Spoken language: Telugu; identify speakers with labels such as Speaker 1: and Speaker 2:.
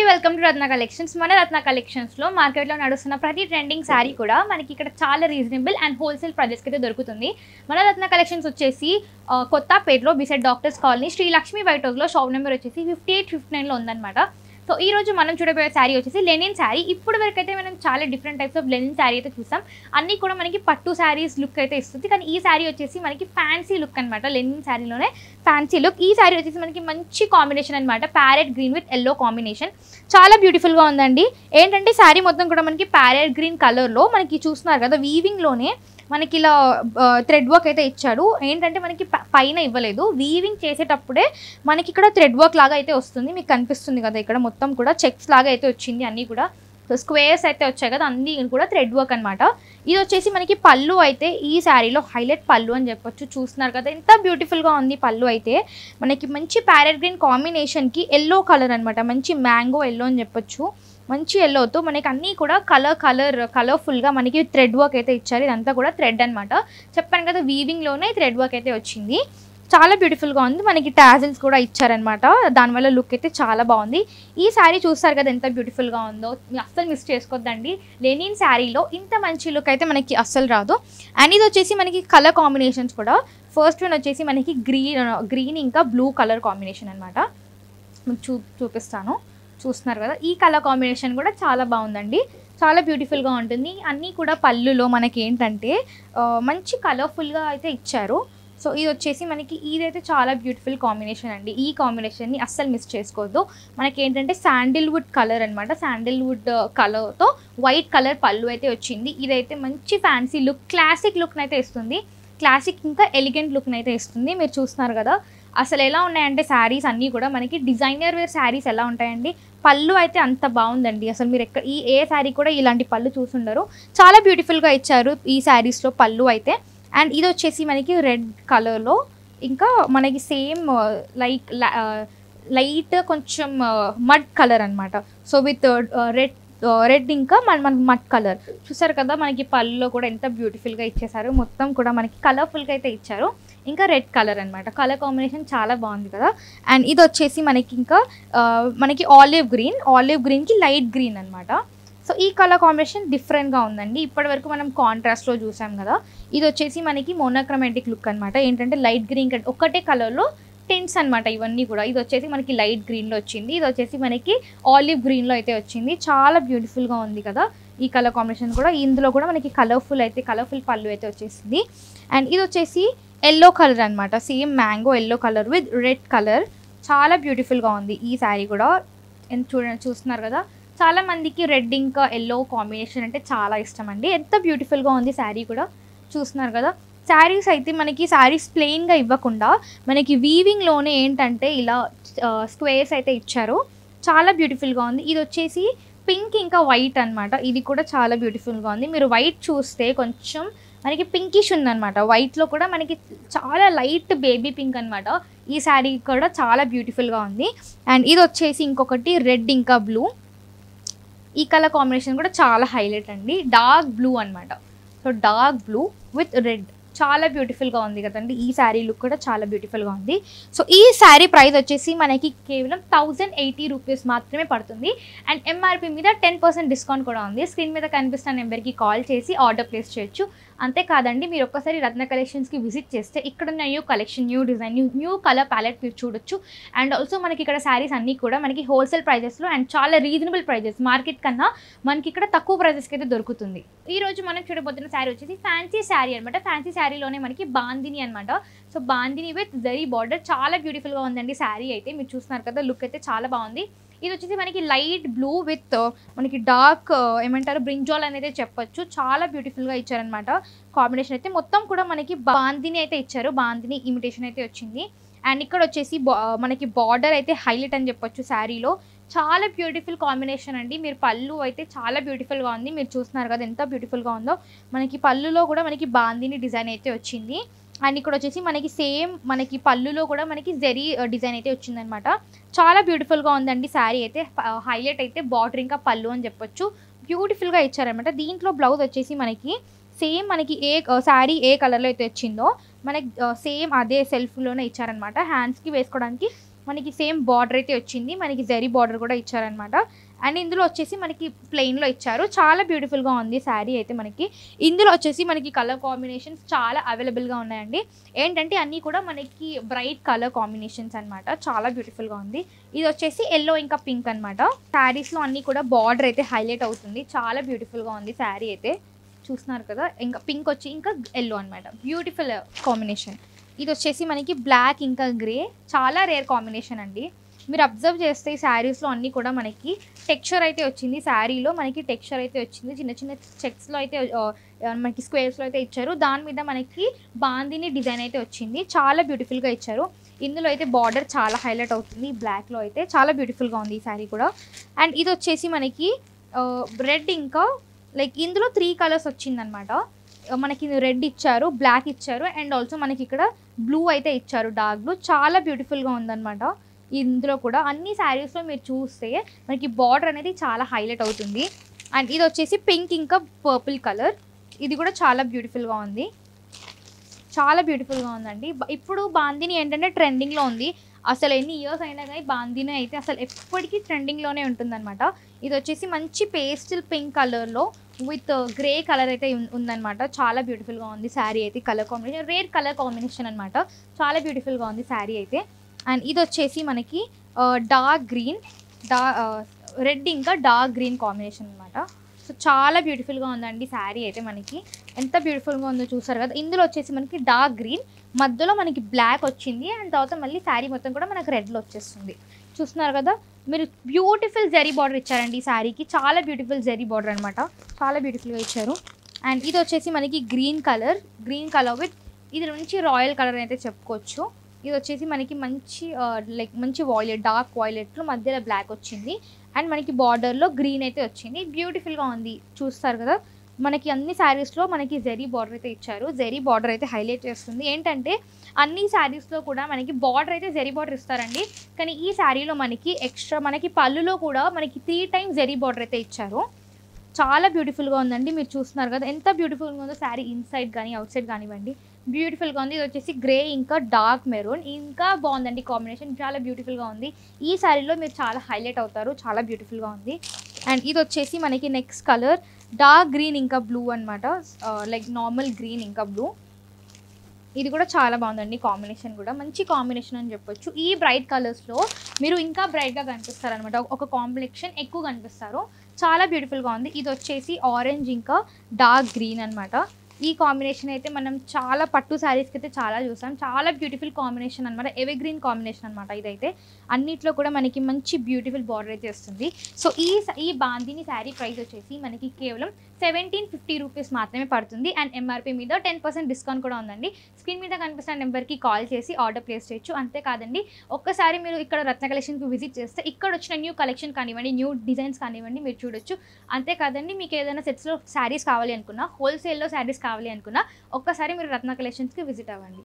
Speaker 1: Welcome to Ratna collections. మన రత్న కలెక్షన్స్లో మార్కెట్లో నడుస్తున్న ప్రతి ట్రెండింగ్ శారీ కూడా మనకి ఇక్కడ చాలా రీజనబుల్ అండ్ హోల్సేల్ ప్రైజెస్కి అయితే దొరుకుతుంది. మన రత్న కలెక్షన్స్ వచ్చేసి కొత్తపేటలో beside doctors colony Sri Lakshmi white హౌస్లో షాప్ నెంబర్ వచ్చేసి 5859లో ఉందన్నమాట. సో ఈ రోజు మనం చూడబోయే శారీ వచ్చేసి లెనిన్ శారీ. ఇప్పుడు వరకు అయితే మనం చాలా different types of linen sari అయితే చూసాం. అన్నీ కూడా మనకి పట్టు శారీస్ లుక్ అయితే ఇస్తుంది. కానీ ఈ శారీ వచ్చేసి మనకి ఫ్యాన్సీ లుక్ అనమాట. లెనిన్ శారీలోనే ఫ్యాన్సీ లుక్. ఈ శారీ వచ్చేసి మనకి మంచి కాంబినేషన్ అనమాట. Parrot green with yellow combination చాలా బ్యూటిఫుల్గా ఉందండి. ఏంటంటే శారీ మొత్తం కూడా మనకి ప్యారెట్ గ్రీన్ కలర్లో మనకి చూస్తున్నారు కదా, వీవింగ్లోనే మనకి ఇలా థ్రెడ్ వర్క్ అయితే ఇచ్చాడు. ఏంటంటే మనకి పైన ఇవ్వలేదు, వీవింగ్ చేసేటప్పుడే మనకి ఇక్కడ థ్రెడ్ వర్క్ లాగా అయితే వస్తుంది. మీకు కనిపిస్తుంది కదా, ఇక్కడ మొత్తం కూడా చెక్స్ లాగా అయితే వచ్చింది. అన్నీ కూడా స్క్వేర్స్ అయితే వచ్చాయి కదా, అన్నీ కూడా థ్రెడ్ వర్క్ అనమాట. ఇది వచ్చేసి మనకి పళ్ళు అయితే ఈ శారీలో హైలైట్ పళ్ళు అని చెప్పొచ్చు. చూస్తున్నారు కదా ఎంత బ్యూటిఫుల్గా ఉంది పళ్ళు అయితే. మనకి మంచి ప్యారెట్ గ్రీన్ కాంబినేషన్కి ఎల్లో కలర్ అనమాట. మంచి మ్యాంగో ఎల్లో అని చెప్పొచ్చు. మంచి ఎల్లోతో మనకి అన్నీ కూడా కలర్ఫుల్గా మనకి థ్రెడ్ వర్క్ అయితే ఇచ్చారు. ఇదంతా కూడా థ్రెడ్ అనమాట. చెప్పాను కదా, వీవింగ్లోనే థ్రెడ్ వర్క్ అయితే వచ్చింది. చాలా బ్యూటిఫుల్గా ఉంది. మనకి టాజిల్స్ కూడా ఇచ్చారనమాట. దానివల్ల లుక్ అయితే చాలా బాగుంది. ఈ శారీ చూస్తారు కదా ఎంత బ్యూటిఫుల్గా ఉందో, అస్సలు మిస్ చేసుకోవద్దండి. లెనిన్ శారీలో ఇంత మంచి లుక్ అయితే మనకి అస్సలు రాదు. అండ్ ఇది వచ్చేసి మనకి కలర్ కాంబినేషన్స్ కూడా ఫస్ట్ వన్ వచ్చేసి మనకి గ్రీన్ ఇంకా బ్లూ కలర్ కాంబినేషన్ అనమాట. చూపిస్తాను. చూస్తున్నారు కదా, ఈ కలర్ కాంబినేషన్ కూడా చాలా బాగుందండి. చాలా బ్యూటిఫుల్గా ఉంటుంది. అన్నీ కూడా పళ్ళులో మనకి ఏంటంటే మంచి కలర్ఫుల్గా అయితే ఇచ్చారు. సో ఇది వచ్చేసి మనకి ఇదైతే చాలా బ్యూటిఫుల్ కాంబినేషన్ అండి. ఈ కాంబినేషన్ని అస్సలు మిస్ చేసుకోవద్దు. మనకి ఏంటంటే శాండిల్వుడ్ కలర్ అనమాట. శాండిల్వుడ్ కలర్తో వైట్ కలర్ పళ్ళు అయితే వచ్చింది. ఇదైతే మంచి ఫ్యాన్సీ లుక్, క్లాసిక్ లుక్ని అయితే ఇస్తుంది. క్లాసిక్ ఇంకా ఎలిగెంట్ లుక్ని అయితే ఇస్తుంది. మీరు చూస్తున్నారు కదా, అసలు ఎలా ఉన్నాయంటే శారీస్ అన్నీ కూడా మనకి డిజైనర్ వేర్ శారీస్ ఎలా ఉంటాయండి. పళ్ళు అయితే అంత బాగుందండి. అసలు మీరు ఏ శారీ కూడా ఇలాంటి పళ్ళు చూసుండరు. చాలా బ్యూటిఫుల్గా ఇచ్చారు ఈ శారీస్లో పళ్ళు అయితే. అండ్ ఇది వచ్చేసి మనకి రెడ్ కలర్లో ఇంకా మనకి సేమ్ లైట్ కొంచెం మడ్ కలర్ అనమాట. సో విత్ రెడ్ ఇంకా మనకి మడ్ కలర్ చూసారు కదా. మనకి పళ్ళులో కూడా ఎంత బ్యూటిఫుల్గా ఇచ్చేసారు. మొత్తం కూడా మనకి కలర్ఫుల్గా అయితే ఇచ్చారు. ఇంకా రెడ్ కలర్ అనమాట. కలర్ కాంబినేషన్ చాలా బాగుంది కదా. అండ్ ఇది వచ్చేసి మనకి ఇంకా మనకి ఆలివ్ గ్రీన్కి లైట్ గ్రీన్ అనమాట. సో ఈ కలర్ కాంబినేషన్ డిఫరెంట్గా ఉందండి. ఇప్పటి వరకు మనం కాంట్రాస్ట్లో చూసాం కదా. ఇది వచ్చేసి మనకి మోనోక్రోమాటిక్ లుక్ అనమాట. ఏంటంటే లైట్ గ్రీన్ ఒకటే కలర్లో టింట్స్ అనమాట ఇవన్నీ కూడా. ఇది వచ్చేసి మనకి లైట్ గ్రీన్లో వచ్చింది. ఇది వచ్చేసి మనకి ఆలివ్ గ్రీన్లో అయితే వచ్చింది. చాలా బ్యూటిఫుల్గా ఉంది కదా ఈ కలర్ కాంబినేషన్ కూడా. ఇందులో కూడా మనకి కలర్ఫుల్ పళ్ళు అయితే వచ్చేసింది. అండ్ ఇది వచ్చేసి ఎల్లో కలర్ అనమాట. Same mango yellow colour with red colour. చాలా బ్యూటిఫుల్గా ఉంది ఈ శారీ కూడా. చూస్తున్నారు కదా, చాలా మందికి రెడ్ ఇంకా ఎల్లో కాంబినేషన్ అంటే చాలా ఇష్టం అండి. ఎంత బ్యూటిఫుల్గా ఉంది శారీ కూడా. చూస్తున్నారు కదా, శారీస్ అయితే మనకి శారీస్ ప్లెయిన్గా ఇవ్వకుండా మనకి వీవింగ్లోనే ఏంటంటే ఇలా స్క్వేర్స్ అయితే ఇచ్చారు. చాలా బ్యూటిఫుల్గా ఉంది. ఇది వచ్చేసి పింక్ ఇంకా వైట్ అనమాట. ఇది కూడా చాలా బ్యూటిఫుల్గా ఉంది. మీరు వైట్ చూస్తే కొంచెం మనకి పింకిష్ ఉందన్నమాట. వైట్లో కూడా మనకి చాలా లైట్ బేబీ పింక్ అనమాట. ఈ శారీ కూడా చాలా బ్యూటిఫుల్గా ఉంది. అండ్ ఇది వచ్చేసి ఇంకొకటి రెడ్ ఇంకా బ్లూ. ఈ కలర్ కాంబినేషన్ కూడా చాలా హైలైట్ అండి. డార్క్ బ్లూ అనమాట. So dark blue with red చాలా బ్యూటిఫుల్గా ఉంది కదండి. ఈ శారీ లుక్ కూడా చాలా బ్యూటిఫుల్గా ఉంది. సో ఈ శారీ ప్రైస్ వచ్చేసి మనకి కేవలం 1080 రూపీస్ మాత్రమే పడుతుంది. అండ్ ఎంఆర్పి మీద 10% డిస్కౌంట్ కూడా ఉంది. స్క్రీన్ మీద కనిపిస్తున్న నెంబర్కి కాల్ చేసి ఆర్డర్ ప్లేస్ చేయొచ్చు. అంతేకాదండి, మీరు ఒక్కసారి రత్న కలెక్షన్స్కి విజిట్ చేస్తే ఇక్కడ ఉన్న new collection, new design, new colour palette మీరు చూడొచ్చు. అండ్ ఆల్సో మనకి ఇక్కడ శారీస్ అన్నీ కూడా మనకి హోల్సేల్ ప్రైజెస్లో అండ్ చాలా రీజనబుల్ ప్రైజెస్, మార్కెట్ కన్నా మనకి ఇక్కడ తక్కువ ప్రైజెస్కి అయితే దొరుకుతుంది. ఈ రోజు మనం చూడబోతున్న శారీ వచ్చేసి ఫ్యాన్సీ శారీ అనమాట. ఫ్యాన్సీ శారీలోనే మనకి బాందిని అనమాట. So bandhani with zari border చాలా బ్యూటిఫుల్గా ఉందండి శారీ అయితే. మీరు చూస్తున్నారు కదా, లుక్ అయితే చాలా బాగుంది. ఇది వచ్చేసి మనకి లైట్ బ్లూ విత్ మనకి డార్క్ ఏమంటారు బ్రింజాల్ అనేది చెప్పొచ్చు. చాలా బ్యూటిఫుల్గా ఇచ్చారనమాట కాంబినేషన్ అయితే. మొత్తం కూడా మనకి బాందిని అయితే ఇచ్చారు. బాందిని ఇమిటేషన్ అయితే వచ్చింది. అండ్ ఇక్కడ వచ్చేసి మనకి బార్డర్ అయితే హైలైట్ అని చెప్పొచ్చు శారీలో. చాలా బ్యూటిఫుల్ కాంబినేషన్ అండి. మీరు పళ్ళు అయితే చాలా బ్యూటిఫుల్గా ఉంది. మీరు చూస్తున్నారు కదా ఎంత బ్యూటిఫుల్గా ఉందో. మనకి పళ్ళులో కూడా మనకి బాందిని డిజైన్ అయితే వచ్చింది. అండ్ ఇక్కడ వచ్చేసి మనకి సేమ్ మనకి పళ్ళులో కూడా మనకి జరీ డిజైన్ అయితే వచ్చిందనమాట. చాలా బ్యూటిఫుల్గా ఉందండి శారీ అయితే. హైలైట్ అయితే బార్డర్ ఇంకా పళ్ళు అని చెప్పొచ్చు. బ్యూటిఫుల్గా ఇచ్చారనమాట. దీంట్లో బ్లౌజ్ వచ్చేసి మనకి సేమ్ మనకి శారీ ఏ కలర్లో అయితే వచ్చిందో మనకి సేమ్ అదే సెల్ఫ్లోనే ఇచ్చారనమాట. హ్యాండ్స్కి వేసుకోవడానికి మనకి సేమ్ బార్డర్ అయితే వచ్చింది, మనకి జరీ బార్డర్ కూడా ఇచ్చారనమాట. అండ్ ఇందులో వచ్చేసి మనకి ప్లెయిన్లో ఇచ్చారు. చాలా బ్యూటిఫుల్గా ఉంది శారీ అయితే మనకి. ఇందులో వచ్చేసి మనకి కలర్ కాంబినేషన్స్ చాలా అవైలబుల్గా ఉన్నాయండి. ఏంటంటే అన్నీ కూడా మనకి బ్రైట్ కలర్ కాంబినేషన్స్ అనమాట. చాలా బ్యూటిఫుల్గా ఉంది. ఇది వచ్చేసి ఎల్లో ఇంకా పింక్ అనమాట. శారీస్లో అన్నీ కూడా బార్డర్ అయితే హైలైట్ అవుతుంది. చాలా బ్యూటిఫుల్గా ఉంది శారీ అయితే. చూస్తున్నారు కదా, ఇంకా పింక్ వచ్చి ఇంకా ఎల్లో అనమాట. Beautiful combination. ఇది వచ్చేసి మనకి బ్లాక్ ఇంకా గ్రే, చాలా రేర్ కాంబినేషన్ అండి. మీరు అబ్జర్వ్ చేస్తే ఈ శారీస్లో అన్నీ కూడా మనకి టెక్స్చర్ అయితే వచ్చింది. శారీలో మనకి టెక్స్చర్ అయితే వచ్చింది. చిన్న చిన్న చెక్స్లో అయితే మనకి స్క్వేర్స్లో అయితే ఇచ్చారు. దాని మీద మనకి బాందిని డిజైన్ అయితే వచ్చింది. చాలా బ్యూటిఫుల్గా ఇచ్చారు. ఇందులో అయితే బార్డర్ చాలా హైలైట్ అవుతుంది. బ్లాక్లో అయితే చాలా బ్యూటిఫుల్గా ఉంది ఈ శారీ కూడా. అండ్ ఇది వచ్చేసి మనకి రెడ్ ఇంకా లైక్ ఇందులో 3 కలర్స్ వచ్చిందనమాట. మనకి రెడ్ ఇచ్చారు, బ్లాక్ ఇచ్చారు, అండ్ ఆల్సో మనకి ఇక్కడ బ్లూ అయితే ఇచ్చారు, డార్క్ బ్లూ. చాలా బ్యూటిఫుల్గా ఉందన్నమాట. ఇందులో కూడా అన్ని శారీస్లో మీరు చూస్తే మనకి బార్డర్ అనేది చాలా హైలైట్ అవుతుంది. అండ్ ఇది వచ్చేసి పింక్ ఇంకా పర్పుల్ కలర్. ఇది కూడా చాలా బ్యూటిఫుల్గా ఉంది. చాలా బ్యూటిఫుల్గా ఉందండి. ఇప్పుడు బాందిని ఏంటంటే ట్రెండింగ్లో ఉంది. అసలు ఎన్ని ఇయర్స్ అయినా కానీ బాందిని అయితే అసలు ఎప్పటికీ ట్రెండింగ్లోనే ఉంటుందన్నమాట. ఇది వచ్చేసి మంచి పేస్టల్ పింక్ కలర్లో విత్ గ్రే కలర్ అయితే ఉందన్నమాట. చాలా బ్యూటిఫుల్గా ఉంది శారీ అయితే. Colour combination rare colour combination అనమాట. చాలా బ్యూటిఫుల్గా ఉంది శారీ అయితే. అండ్ ఇది వచ్చేసి మనకి డార్క్ గ్రీన్, రెడ్ ఇంకా డార్క్ గ్రీన్ కాంబినేషన్ అనమాట. సో చాలా బ్యూటిఫుల్గా ఉందండి శారీ అయితే మనకి. ఎంత బ్యూటిఫుల్గా ఉందో చూసారు కదా. ఇందులో వచ్చేసి మనకి డార్క్ గ్రీన్, మధ్యలో మనకి బ్లాక్ వచ్చింది, అండ్ తర్వాత మళ్ళీ శారీ మొత్తం కూడా మనకి రెడ్లో వచ్చేస్తుంది. చూస్తున్నారు కదా, మీరు బ్యూటిఫుల్ జరీ బార్డర్ ఇచ్చారండి ఈ శారీకి. చాలా బ్యూటిఫుల్ జరీ బార్డర్ అనమాట. చాలా బ్యూటిఫుల్గా ఇచ్చారు. అండ్ ఇది వచ్చేసి మనకి గ్రీన్ కలర్ విత్ ఇది మంచి రాయల్ కలర్ అయితే చెప్పుకోవచ్చు. ఇది వచ్చేసి మనకి మంచి లైక్ మంచి వాయిలెట్, డార్క్ వాయిలెట్లో మధ్యలో బ్లాక్ వచ్చింది, అండ్ మనకి బార్డర్లో గ్రీన్ అయితే వచ్చింది. బ్యూటిఫుల్గా ఉంది. చూస్తారు కదా, మనకి అన్ని శారీస్లో మనకి జరీ బార్డర్ అయితే ఇచ్చారు. జరీ బార్డర్ అయితే హైలైట్ చేస్తుంది. ఏంటంటే అన్ని శారీస్లో కూడా మనకి బార్డర్ అయితే జరీ బార్డర్ ఇస్తారండి, కానీ ఈ శారీలో మనకి ఎక్స్ట్రా మనకి పళ్ళులో కూడా మనకి 3 times జరీ బార్డర్ అయితే ఇచ్చారు. చాలా బ్యూటిఫుల్గా ఉందండి. మీరు చూస్తున్నారు కదా ఎంత బ్యూటిఫుల్గా ఉందో శారీ. ఇన్సైడ్ కానీ అవుట్ సైడ్ కానివ్వండి బ్యూటిఫుల్గా ఉంది. ఇది వచ్చేసి గ్రే ఇంకా డార్క్ మెరూన్, ఇంకా బాగుందండి కాంబినేషన్. చాలా బ్యూటిఫుల్గా ఉంది. ఈ శారీలో మీరు చాలా హైలైట్ అవుతారు. చాలా బ్యూటిఫుల్గా ఉంది. అండ్ ఇది వచ్చేసి మనకి నెక్స్ట్ కలర్ డార్క్ గ్రీన్ ఇంకా బ్లూ అనమాట. లైక్ నార్మల్ గ్రీన్ ఇంకా బ్లూ. ఇది కూడా చాలా బాగుందండి కాంబినేషన్ కూడా. మంచి కాంబినేషన్ అని చెప్పొచ్చు. ఈ బ్రైట్ కలర్స్లో మీరు ఇంకా బ్రైట్గా కనిపిస్తారు అనమాట. ఒక కాంబినేషన్ ఎక్కువ కనిపిస్తారు. చాలా బ్యూటిఫుల్గా ఉంది. ఇది వచ్చేసి ఆరెంజ్ ఇంకా డార్క్ గ్రీన్ అనమాట. ఈ కాంబినేషన్ అయితే మనం చాలా పట్టు శారీస్కి అయితే చాలా చూసాం. చాలా బ్యూటిఫుల్ కాంబినేషన్ అనమాట. ఎవర్ గ్రీన్ కాంబినేషన్ అనమాట. ఇదైతే అన్నిట్లో కూడా మనకి మంచి బ్యూటిఫుల్ బార్డర్ అయితే వస్తుంది. సో ఈ బాందిని శారీ ప్రైస్ వచ్చేసి మనకి కేవలం 1750 రూపీస్ మాత్రమే పడుతుంది. అండ్ ఎంఆర్పీ మీద 10% డిస్కౌంట్ కూడా ఉందండి. స్క్రీన్ మీద కనిపిస్తున్న నెంబర్కి కాల్ చేసి ఆర్డర్ ప్లేస్ చేయొచ్చు. అంతేకాదండి, ఒక్కసారి మీరు ఇక్కడ రత్న కలెక్షన్కి విజిట్ చేస్తే ఇక్కడ వచ్చిన న్యూ కలెక్షన్ కానివ్వండి, న్యూ డిజైన్స్ కానివ్వండి మీరు చూడొచ్చు. అంతేకాదండి, మీకు ఏదైనా సెట్స్లో శారీస్ కావాలి అనుకున్నా, హోల్సేల్లో శారీస్ కావాలి అనుకున్నా ఒక్కసారి మీరు రత్న కలెక్షన్స్కి విజిట్ అవ్వండి.